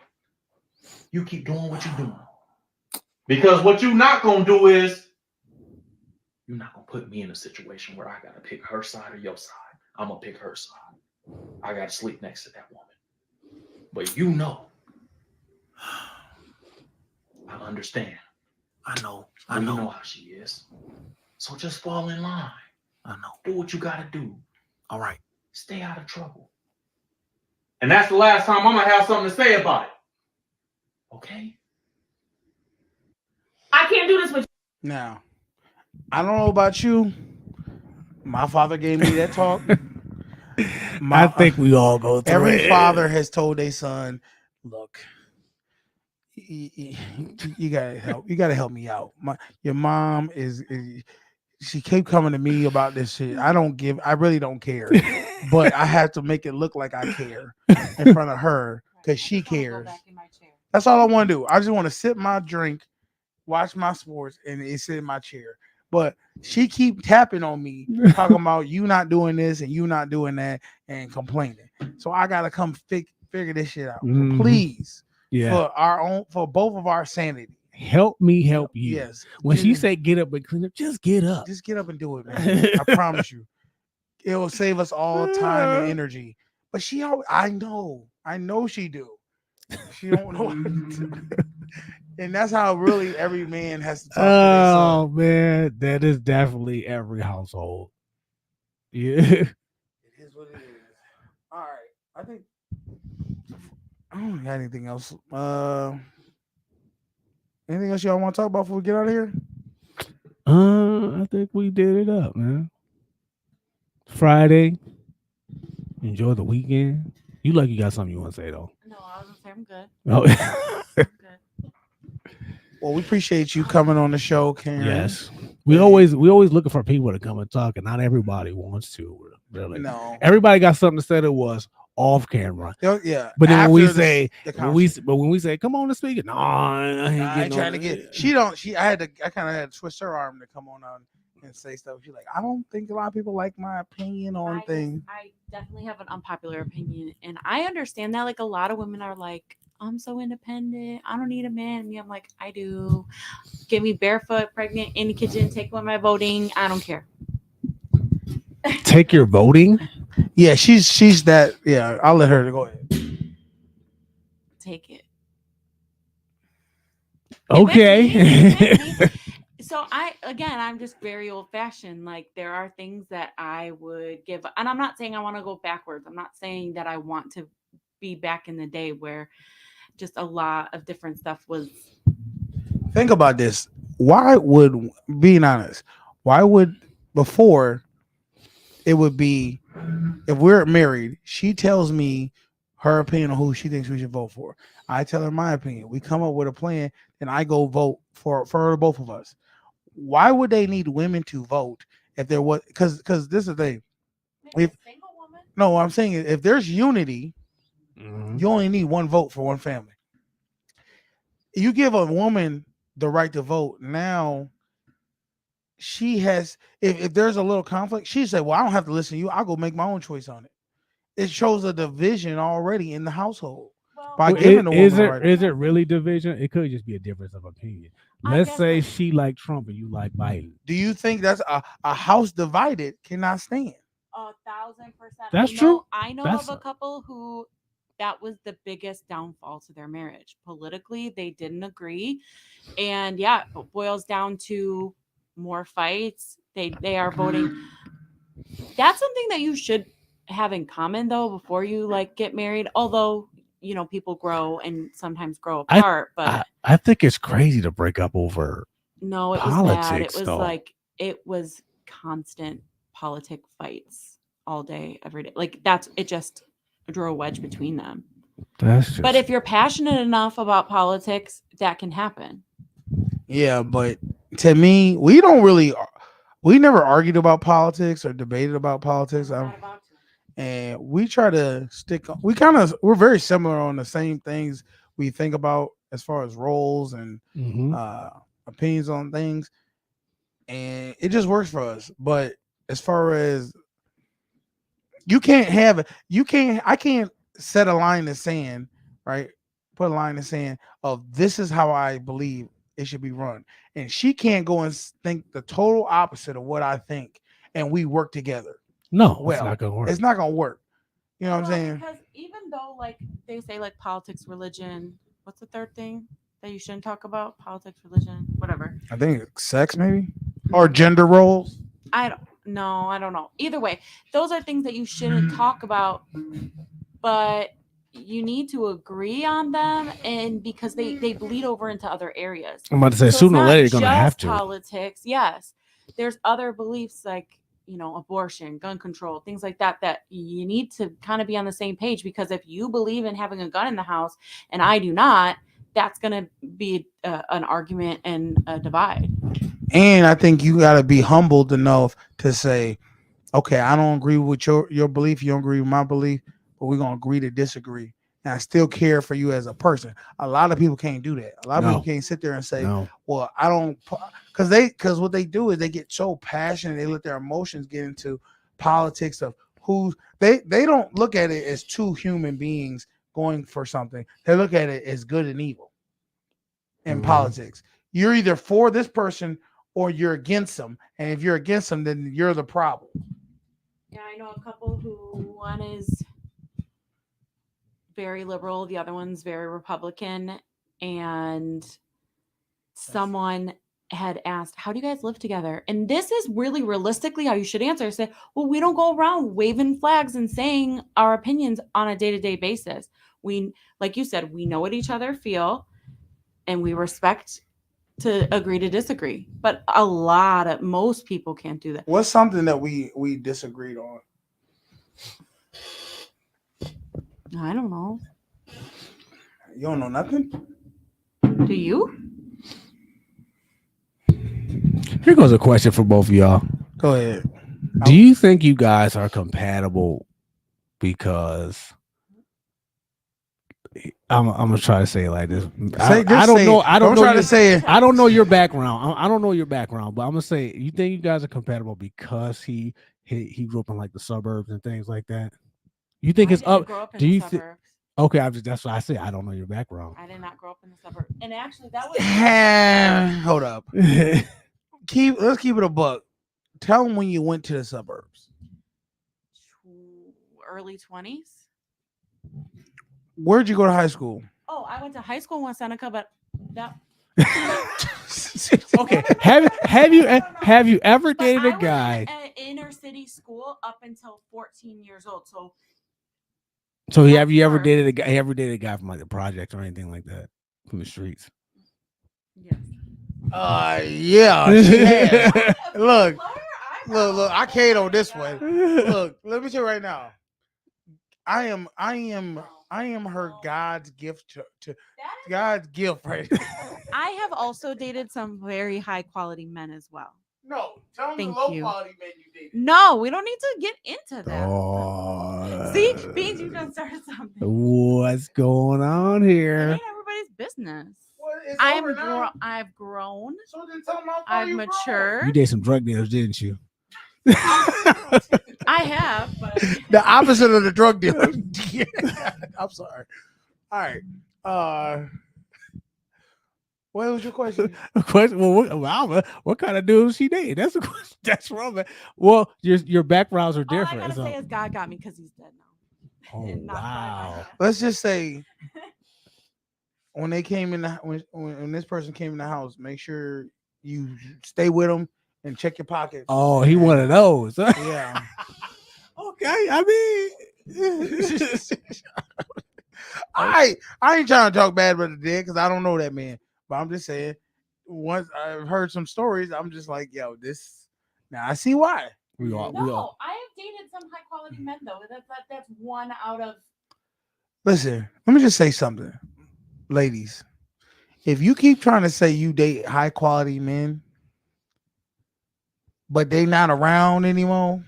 You keep doing what you're doing. Because what you're not going to do is, you're not going to put me in a situation where I got to pick her side or your side. I'm going to pick her side. I got to sleep next to that woman. But you know, I understand. I know. You know how she is. So just fall in line. I know. Do what you got to do. All right. Stay out of trouble. And that's the last time I'm going to have something to say about it. Okay? I can't do this with you. Now, I don't know about you. My father gave me that talk. I think we all go through every it. father has told their son, look, you gotta help. You gotta help me out. Your mom is she kept coming to me about this shit. I really don't care. But I have to make it look like I care in front of her because she cares. That's all I want to do. I just want to sip my drink, watch my sports, and sit in my chair. But she keep tapping on me, talking about you not doing this and you not doing that and complaining. So I gotta come figure this shit out. Mhm. Please. Yeah. For both of our sanity. Help me help you. Yes. When she said get up and clean up, just get up. Just get up and do it, man. I promise you. It will save us all time and energy. But I know she do. She don't know. And that's how really every man has to talk to their son. Oh man, that is definitely every household. Yeah. It is what it is. All right. I think I don't got anything else. Anything else y'all want to talk about before we get out of here? I think we did it up, man. Friday. Enjoy the weekend. You got something you want to say though? No, I was gonna say I'm good. Oh. I'm good. Well, we appreciate you coming on the show, Karen. Yes. We always looking for people to come and talk, and not everybody wants to. Really. No. Everybody got something to say that was off camera. Yeah. But then when we After say the when we say come on and speak it, no, I ain't trying to get. I kind of had to twist her arm to come on and say stuff. She's like, I don't think a lot of people like my opinion on things. I definitely have an unpopular opinion, and I understand that. Like a lot of women are like, I'm so independent. I don't need a man. And me, I'm like, I do. Get me barefoot, pregnant, in the kitchen, take away my voting. I don't care. Take your voting? Yeah, she's that. Yeah, I'll let her go ahead. Take it. Okay. So I'm just very old fashioned. Like there are things that I would give, and I'm not saying I want to go backwards. I'm not saying that I want to be back in the day where just a lot of different stuff was. Think about this. Being honest, why would before it would be if we're married, she tells me her opinion on who she thinks we should vote for. I tell her my opinion. We come up with a plan, and I go vote for both of us. Why would they need women to vote if there was? Because this is the thing. No, I'm saying if there's unity, you only need one vote for one family. You give a woman the right to vote now. She has, if there's a little conflict, she say, well, I don't have to listen to you. I'll go make my own choice on it. It shows a division already in the household. By giving the woman the right to is it really division? It could just be a difference of opinion. Let's say she like Trump and you like Biden. Do you think that's a house divided cannot stand? 1,000%. That's true. I know of a couple who that was the biggest downfall to their marriage. Politically, they didn't agree. And yeah, it boils down to more fights. They are voting. That's something that you should have in common though before you like get married. Although, people grow and sometimes grow apart. But I think it's crazy to break up over no, it politics, was bad. It was though. it was constant politic fights all day, every day. Like it just drew a wedge between them. But if you're passionate enough about politics, that can happen. Yeah, but to me, we never argued about politics or debated about politics. And we try to we're very similar on the same things we think about as far as roles and opinions on things, and it just works for us. But as far as you can't have it, I can't set a line in the sand, right? Put a line in the sand of this is how I believe it should be run, and she can't go and think the total opposite of what I think, and we work together. No, Well, it's not gonna work. It's not gonna work. You know what I'm saying? Because even though, like, they say, like, politics, religion, what's the third thing that you shouldn't talk about? Politics, religion, whatever. I think sex, maybe, or gender roles. I don't know. Either way, those are things that you shouldn't talk about, but you need to agree on them, and because they bleed over into other areas. I'm about to say, So sooner it's or not later you're gonna have just to. politics. Yes, there's other beliefs like, you know, abortion, gun control, things like that, that you need to kind of be on the same page, because if you believe in having a gun in the house and I do not, that's going to be an argument and a divide. And I think you got to be humbled enough to say, okay, I don't agree with your belief. You don't agree with my belief, but we're going to agree to disagree. And I still care for you as a person. A lot of people can't do that. A lot of people can't sit there and say, well, I don't, because what they do is they get so passionate. They let their emotions get into politics of who they don't look at it as two human beings going for something. They look at it as good and evil in politics. You're either for this person or you're against them. And if you're against them, then you're the problem. Yeah, I know a couple who one is very liberal, the other one's very Republican, and someone had asked, how do you guys live together? And this is really realistically how you should answer. Say, well, we don't go around waving flags and saying our opinions on a day-to-day basis. We, like you said, we know what each other feel, and we respect to agree to disagree. But most people can't do that. What's something that we disagreed on? I don't know. You don't know nothing? Do you? Here goes a question for both of y'all. Go ahead. Do you think you guys are compatible? Because I'm gonna try to say it like this. I don't know. I don't know. I don't know your background. I don't know your background, but I'm gonna say, you think you guys are compatible because he grew up in like the suburbs and things like that? You think it's up? Do you think? Okay, that's why I say I don't know your background. I did not grow up in the suburbs, and actually, that was. Hold up. Let's keep it a buck. Tell them when you went to the suburbs. Early 20s. Where'd you go to high school? Oh, I went to high school in West Seneca, but that. Okay. Have you ever dated a guy? An inner city school up until 14 years old. So have you ever dated a guy? Dated a guy from like the project or anything like that, from the streets? Yes. Yeah. She has. Look. I can't on this one. Look, let me tell you right now. I am her God's gift to God's gift right now. I have also dated some very high quality men as well. No, tell me the low quality men you dated. No, we don't need to get into that. Oh, see, Beans, you done started something. What's going on here? It ain't everybody's business. I've grown. So then tell them how I've matured. You dated some drug dealers, didn't you? I have, but the opposite of the drug dealer. I'm sorry. All right. What was your question? Well, what kind of dude she dated? That's a question. That's wrong. Well, your backgrounds are different. All I gotta say is God got me because he's dead now. Oh wow. Let's just say when they came in when this person came in the house, make sure you stay with them and check your pockets. Oh, he one of those. Yeah. Okay. I mean, I ain't trying to talk bad about the dead because I don't know that man. But I'm just saying, once I've heard some stories, I'm just like, yo, this. Now I see why. I have dated some high quality men though. That's one out of. Listen, let me just say something, ladies. If you keep trying to say you date high quality men, but they not around anymore,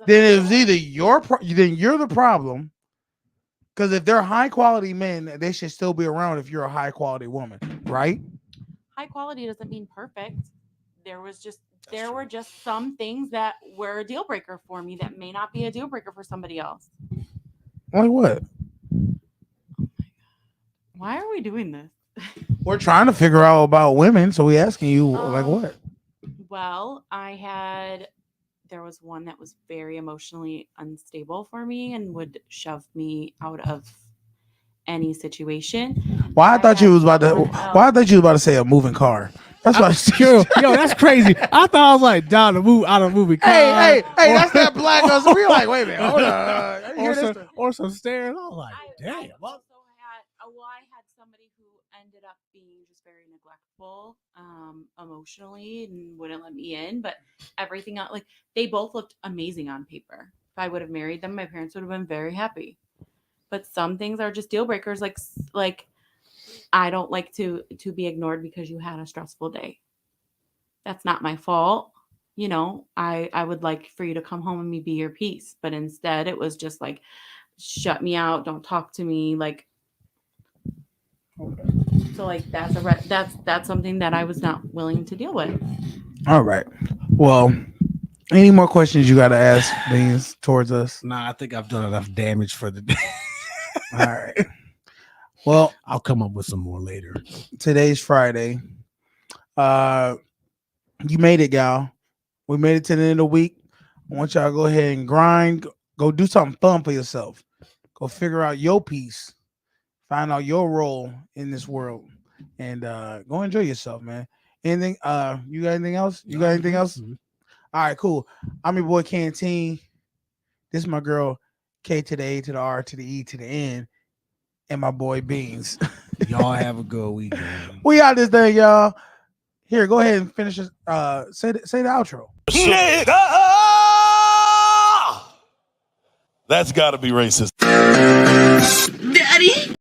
then it's either you're the problem, Because if they're high quality men, they should still be around if you're a high quality woman, right? High quality doesn't mean perfect. There were just some things that were a deal breaker for me that may not be a deal breaker for somebody else. Like what? Why are we doing this? We're trying to figure out about women, so we asking you like what? Well, there was one that was very emotionally unstable for me and would shove me out of any situation. Why I thought you was about to say a moving car. That's what Yo, that's crazy. I thought I was like down the move out of movie car. Hey, that's that black girl. So we were like, wait a minute, hold on. Or some stairs. I was like, damn. I had somebody who ended up being just very neglectful emotionally and wouldn't let me in, but everything else, like they both looked amazing on paper. If I would have married them, my parents would have been very happy. But some things are just deal breakers, like I don't like to be ignored because you had a stressful day. That's not my fault. You know, I would like for you to come home and me be your peace, but instead it was just like shut me out, don't talk to me, like. So like that's something that I was not willing to deal with. All right. Well, any more questions you got to ask Beans towards us? Nah, I think I've done enough damage for the day. All right. Well, I'll come up with some more later. Today's Friday. You made it, gal. We made it to the end of the week. I want y'all to go ahead and grind. Go do something fun for yourself. Go figure out your piece. Find out your role in this world. And go enjoy yourself, man. Anything? You got anything else? You got anything else? Mm-hmm. All right, cool. I'm your boy Canteen. This is my girl K to the A to the R to the E to the N. And my boy Beans. Y'all have a good weekend. We got this thing, y'all. Here, go ahead and finish this. Say the outro. That's got to be racist. Daddy!